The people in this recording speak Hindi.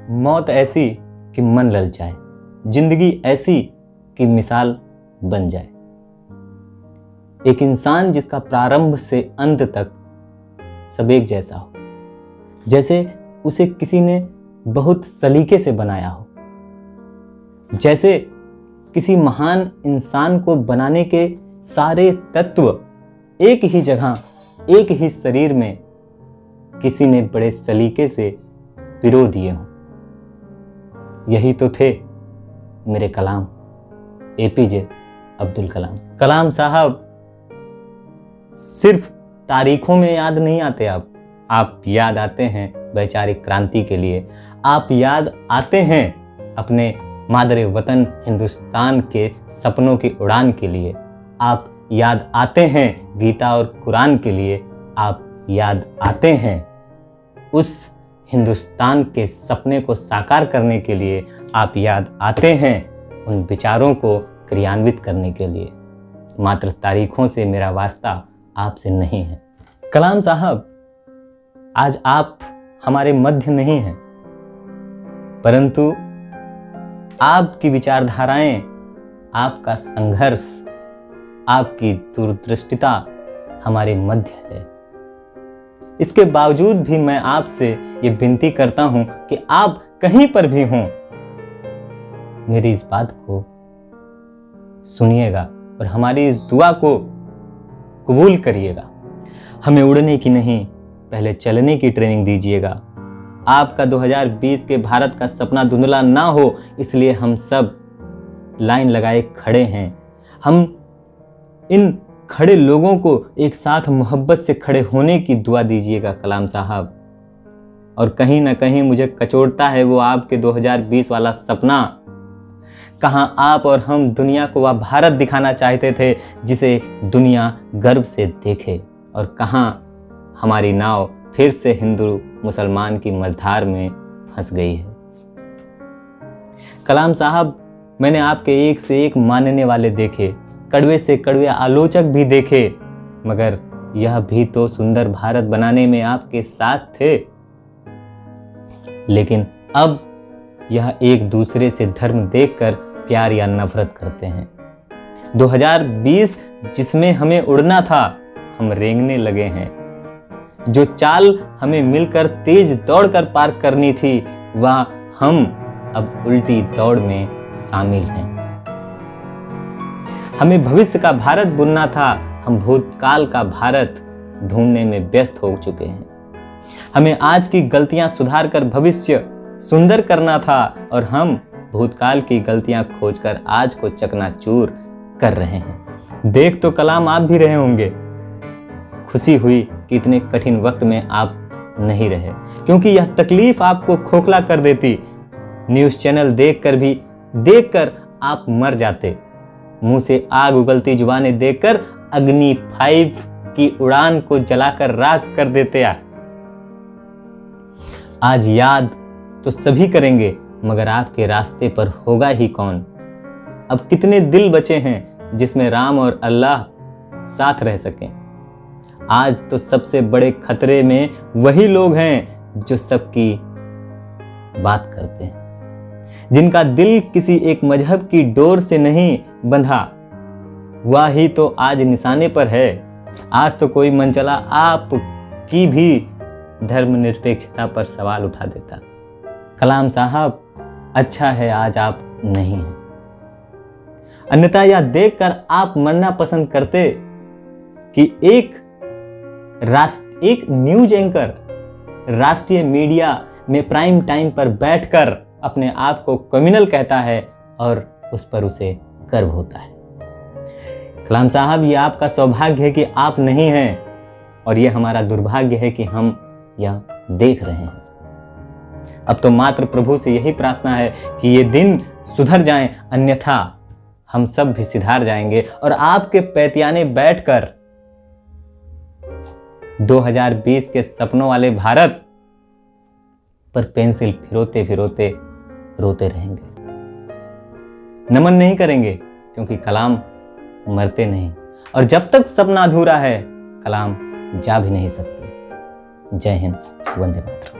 मौत ऐसी कि मन ललचाए, जिंदगी ऐसी कि मिसाल बन जाए। एक इंसान जिसका प्रारंभ से अंत तक सब एक जैसा हो, जैसे उसे किसी ने बहुत सलीके से बनाया हो, जैसे किसी महान इंसान को बनाने के सारे तत्व एक ही जगह, एक ही शरीर में किसी ने बड़े सलीके से पिरो दिए हों। यही तो थे मेरे कलाम, एपीजे अब्दुल कलाम। कलाम साहब सिर्फ तारीखों में याद नहीं आते, आप याद आते हैं वैचारिक क्रांति के लिए, आप याद आते हैं अपने मादरे वतन हिंदुस्तान के सपनों की उड़ान के लिए, आप याद आते हैं गीता और कुरान के लिए, आप याद आते हैं उस हिंदुस्तान के सपने को साकार करने के लिए, आप याद आते हैं उन विचारों को क्रियान्वित करने के लिए। मात्र तारीखों से मेरा वास्ता आपसे नहीं है। कलाम साहब, आज आप हमारे मध्य नहीं हैं, परंतु आपकी विचारधाराएं, आपका संघर्ष, आपकी दूरदृष्टिता हमारे मध्य है। इसके बावजूद भी मैं आपसे ये विनती करता हूं कि आप कहीं पर भी हों, मेरी इस बात को सुनिएगा और हमारी इस दुआ को कबूल करिएगा। हमें उड़ने की नहीं, पहले चलने की ट्रेनिंग दीजिएगा। आपका 2020 के भारत का सपना धुंधला ना हो, इसलिए हम सब लाइन लगाए खड़े हैं। हम इन खड़े लोगों को एक साथ मोहब्बत से खड़े होने की दुआ दीजिएगा कलाम साहब। और कहीं ना कहीं मुझे कचोटता है वो आपके 2020 वाला सपना। कहाँ आप और हम दुनिया को वह भारत दिखाना चाहते थे जिसे दुनिया गर्व से देखे, और कहाँ हमारी नाव फिर से हिंदू मुसलमान की मझधार में फंस गई है। कलाम साहब, मैंने आपके एक से एक मानने वाले देखे, कड़वे से कड़वे आलोचक भी देखे, मगर यह भी तो सुंदर भारत बनाने में आपके साथ थे। लेकिन अब यह एक दूसरे से धर्म देखकर प्यार या नफरत करते हैं। 2020 जिसमें हमें उड़ना था, हम रेंगने लगे हैं। जो चाल हमें मिलकर तेज दौड़कर पार करनी थी, वह हम अब उल्टी दौड़ में शामिल हैं। हमें भविष्य का भारत बुनना था, हम भूतकाल का भारत ढूंढने में व्यस्त हो चुके हैं। हमें आज की गलतियां सुधार कर भविष्य सुंदर करना था, और हम भूतकाल की गलतियां खोजकर आज को चकनाचूर कर रहे हैं। देख तो कलाम आप भी रहे होंगे। खुशी हुई कि इतने कठिन वक्त में आप नहीं रहे, क्योंकि यह तकलीफ आपको खोखला कर देती। न्यूज़ चैनल देखकर आप मर जाते। मुंह से आग उगलती जुबानें देखकर अग्नि 5 की उड़ान को जलाकर राख कर देते। आज याद तो सभी करेंगे, मगर आपके रास्ते पर होगा ही कौन? अब कितने दिल बचे हैं जिसमें राम और अल्लाह साथ रह सकें? आज तो सबसे बड़े खतरे में वही लोग हैं जो सबकी बात करते हैं, जिनका दिल किसी एक मजहब की डोर से नहीं बंधा। वह ही तो आज निशाने पर है। आज तो कोई मनचला आप की भी धर्मनिरपेक्षता पर सवाल उठा देता। कलाम साहब, अच्छा है आज आप नहीं हैं, अन्यथा यह देखकर आप मरना पसंद करते कि एक न्यूज एंकर राष्ट्रीय मीडिया में प्राइम टाइम पर बैठकर अपने आप को क्रिमिनल कहता है और उस पर उसे गर्व होता है। कलाम साहब, ये आपका सौभाग्य है कि आप नहीं हैं, और ये हमारा दुर्भाग्य है कि हम यह देख रहे हैं। अब तो मात्र प्रभु से यही प्रार्थना है कि ये दिन सुधर जाएं, अन्यथा हम सब भी सिधार जाएंगे और आपके पैतियाने बैठकर 2020 के सपनों वाले भारत पर पेंसिल फिरोते फिरोते रोते रहेंगे। नमन नहीं करेंगे, क्योंकि कलाम मरते नहीं, और जब तक सपना अधूरा है, कलाम जा भी नहीं सकते। जय हिंद, वंदे मातरम।